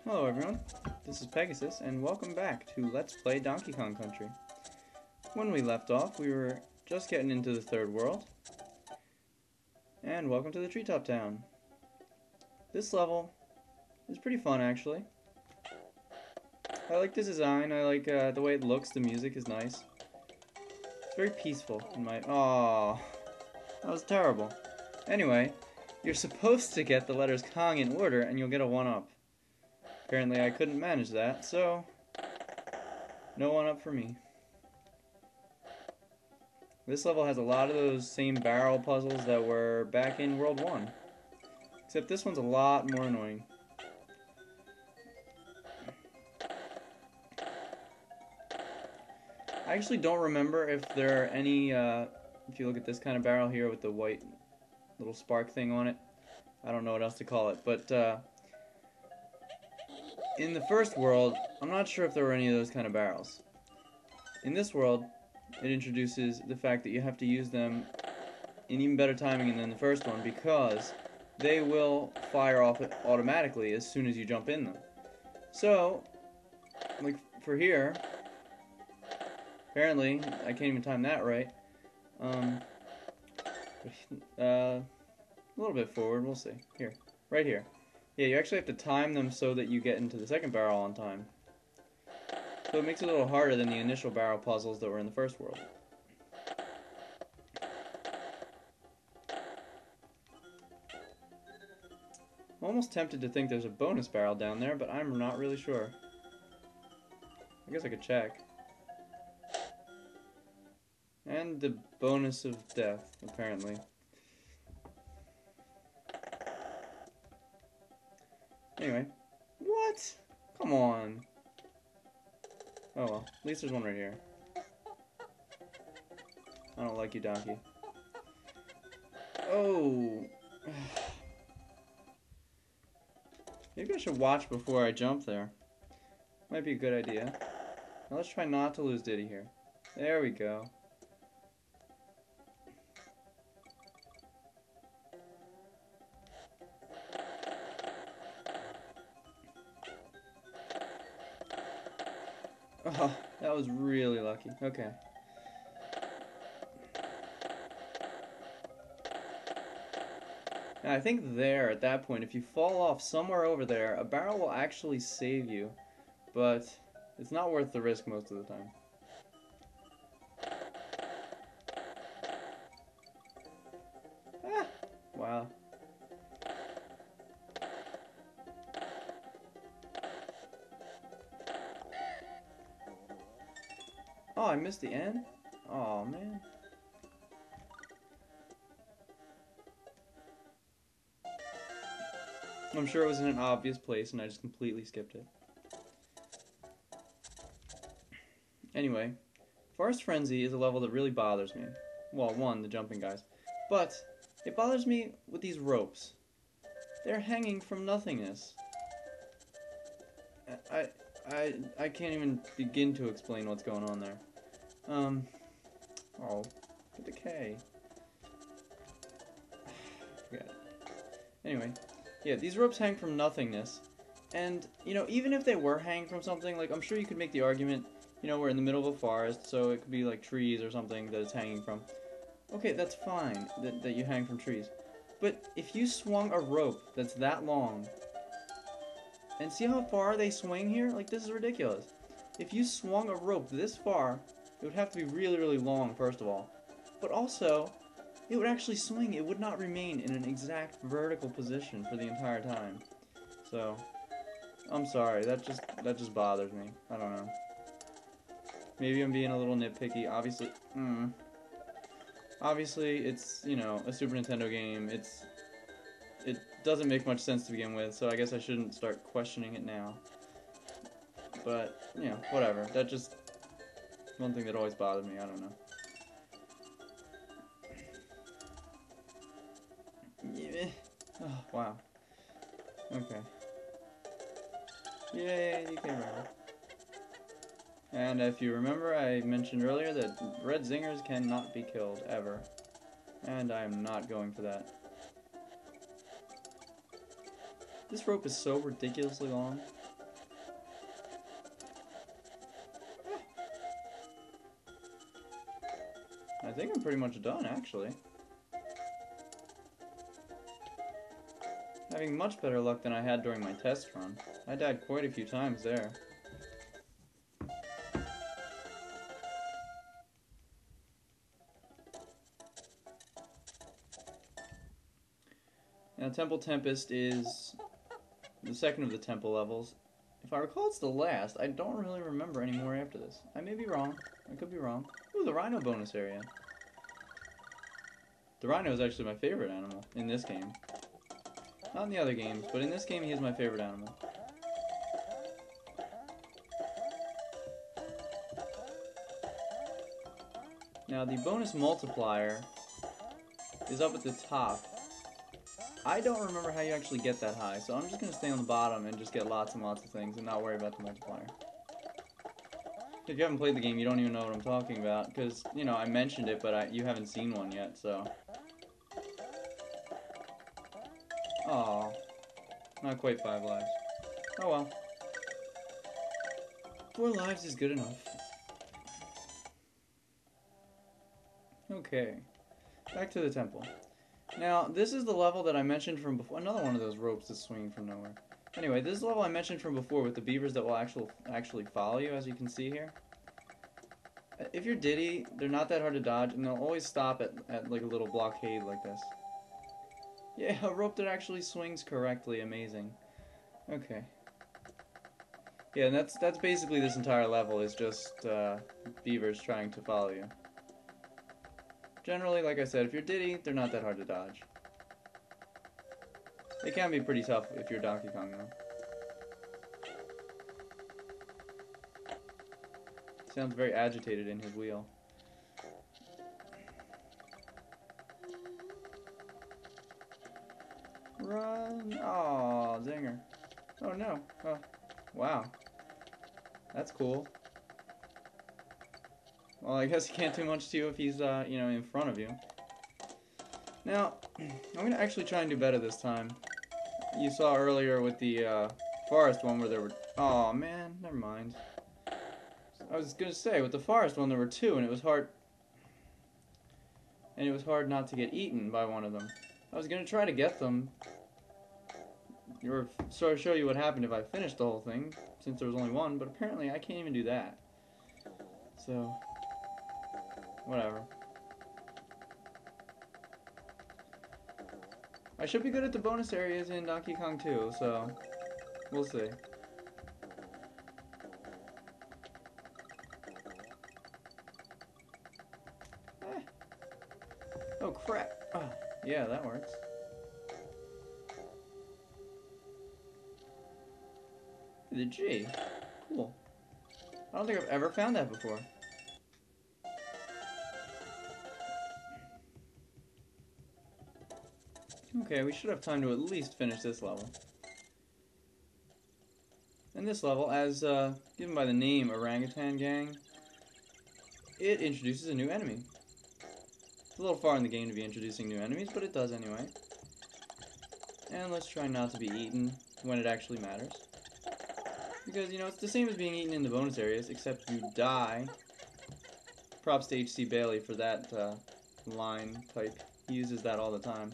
Hello everyone, this is Pegasus, and welcome back to Let's Play Donkey Kong Country. When we left off, we were just getting into the third world, and welcome to the Treetop Town. This level is pretty fun, actually. I like the design, I like the way it looks, the music is nice. It's very peaceful in my... Aww, that was terrible. Anyway, you're supposed to get the letters Kong in order, and you'll get a 1-up. Apparently I couldn't manage that, so no 1-up for me. This level has a lot of those same barrel puzzles that were back in World 1. Except this one's a lot more annoying. I actually don't remember if there are any, if you look at this kind of barrel here with the white little spark thing on it. I don't know what else to call it, but in the first world, I'm not sure if there were any of those kind of barrels. In this world, it introduces the fact that you have to use them in even better timing than the first one because they will fire off automatically as soon as you jump in them. So, like for here, apparently, I can't even time that right. A little bit forward, we'll see. Here, right here. Yeah, you actually have to time them so that you get into the second barrel on time. So it makes it a little harder than the initial barrel puzzles that were in the first world. I'm almost tempted to think there's a bonus barrel down there, but I'm not really sure. I guess I could check. And the bonus of death, apparently. Anyway. What? Come on. Oh well, at least there's one right here. I don't like you, donkey. Oh. Maybe I should watch before I jump there. Might be a good idea. Now let's try not to lose Diddy here. There we go. Oh, that was really lucky. Okay. Now, I think there, at that point, if you fall off somewhere over there, a barrel will actually save you, but it's not worth the risk most of the time. Ah! Wow. Oh, I missed the end? Oh, man. I'm sure it was in an obvious place and I just completely skipped it. Anyway, Forest Frenzy is a level that really bothers me. Well, one, the jumping guys. But it bothers me with these ropes. They're hanging from nothingness. I can't even begin to explain what's going on there. Oh, the decay. Forget it. Anyway, yeah, these ropes hang from nothingness. And, you know, even if they were hanging from something, like, I'm sure you could make the argument, you know, we're in the middle of a forest, so it could be, like, trees or something that it's hanging from. Okay, that's fine, that you hang from trees. But if you swung a rope that's that long, and see how far they swing here? Like, this is ridiculous. If you swung a rope this far, it would have to be really, really long, first of all. But also, it would actually swing. It would not remain in an exact vertical position for the entire time. So, I'm sorry. That just bothers me. I don't know. Maybe I'm being a little nitpicky. Obviously, it's, you know, a Super Nintendo game. It doesn't make much sense to begin with, so I guess I shouldn't start questioning it now. But, you know, whatever. That's just one thing that always bothered me. I don't know. Yeah. Oh, wow. Okay. Yay, DK River. And if you remember, I mentioned earlier that red zingers cannot be killed, ever. And I am not going for that. This rope is so ridiculously long. think I'm pretty much done, actually. Having much better luck than I had during my test run. I died quite a few times there. Now, Temple Tempest is the second of the temple levels. If I recall, it's the last. I don't really remember any more after this. I may be wrong. I could be wrong. Ooh, the Rhino bonus area. The Rhino is actually my favorite animal in this game. Not in the other games, but in this game he is my favorite animal. Now, the bonus multiplier is up at the top. I don't remember how you actually get that high, so I'm just going to stay on the bottom and just get lots and lots of things and not worry about the multiplier. If you haven't played the game, you don't even know what I'm talking about, because, you know, I mentioned it, but you haven't seen one yet, so... Aww. Not quite 5 lives. Oh well. 4 lives is good enough. Okay. Back to the temple. Now, this is the level that I mentioned from before. Another one of those ropes that's swinging from nowhere. Anyway, this is the level I mentioned from before with the beavers that will actually follow you, as you can see here. If you're Diddy, they're not that hard to dodge, and they'll always stop at like a little blockade like this. Yeah, a rope that actually swings correctly. Amazing. Okay. Yeah, and that's basically this entire level, is just beavers trying to follow you. Generally, like I said, if you're Diddy, they're not that hard to dodge. They can be pretty tough if you're Donkey Kong, though. Sounds very agitated in his wheel. Run! Aw, zinger. Oh no. Oh, wow. That's cool. Well, I guess he can't do much to you if he's, you know, in front of you. Now, I'm going to actually try and do better this time. You saw earlier with the forest one where there were... Aw, man, never mind. I was going to say, with the forest one there were 2, and it was hard... And it was hard not to get eaten by one of them. I was going to try to get them, or sort of show you what happened if I finished the whole thing, since there was only one, but apparently I can't even do that. So... whatever. I should be good at the bonus areas in Donkey Kong 2, so we'll see. Eh. Oh crap. Oh, yeah, that works. The G. Cool. I don't think I've ever found that before. Okay, we should have time to at least finish this level. And this level, as given by the name Orangutan Gang, it introduces a new enemy. It's a little far in the game to be introducing new enemies, but it does anyway. And let's try not to be eaten when it actually matters. Because, you know, it's the same as being eaten in the bonus areas, except you die. Props to H.C. Bailey for that line type. He uses that all the time.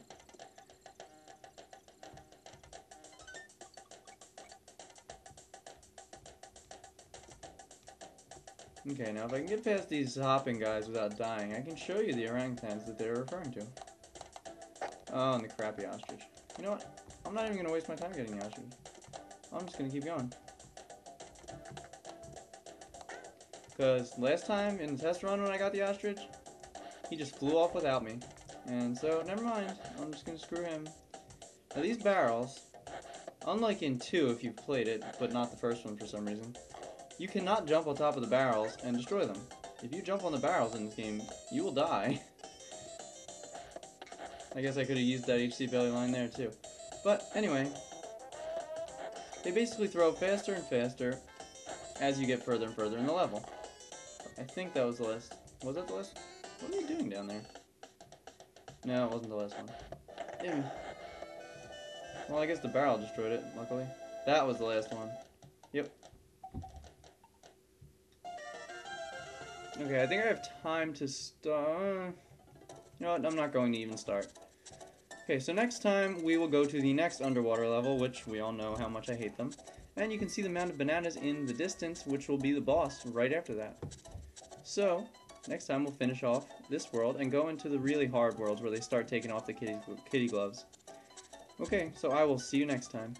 Okay, now if I can get past these hopping guys without dying, I can show you the orangutans that they're referring to. Oh, and the crappy ostrich. You know what? I'm not even going to waste my time getting the ostrich. I'm just going to keep going. Because last time in the test run when I got the ostrich, he just flew off without me. And so, never mind. I'm just going to screw him. Now these barrels, unlike in 2 if you've played it, but not the first one for some reason, you cannot jump on top of the barrels and destroy them. If you jump on the barrels in this game, you will die. I guess I could have used that HC Bailey line there too. But anyway, they basically throw faster and faster as you get further and further in the level. I think that was the last. Was that the last? What are you doing down there? No, it wasn't the last one. Damn. Well, I guess the barrel destroyed it, luckily. That was the last one. Yep. Okay, I think I have time to start. You know what? I'm not going to even start. Okay, so next time we will go to the next underwater level, which we all know how much I hate them. And you can see the mound of bananas in the distance, which will be the boss right after that. So, next time we'll finish off this world and go into the really hard worlds where they start taking off the kitty gloves. Okay, so I will see you next time.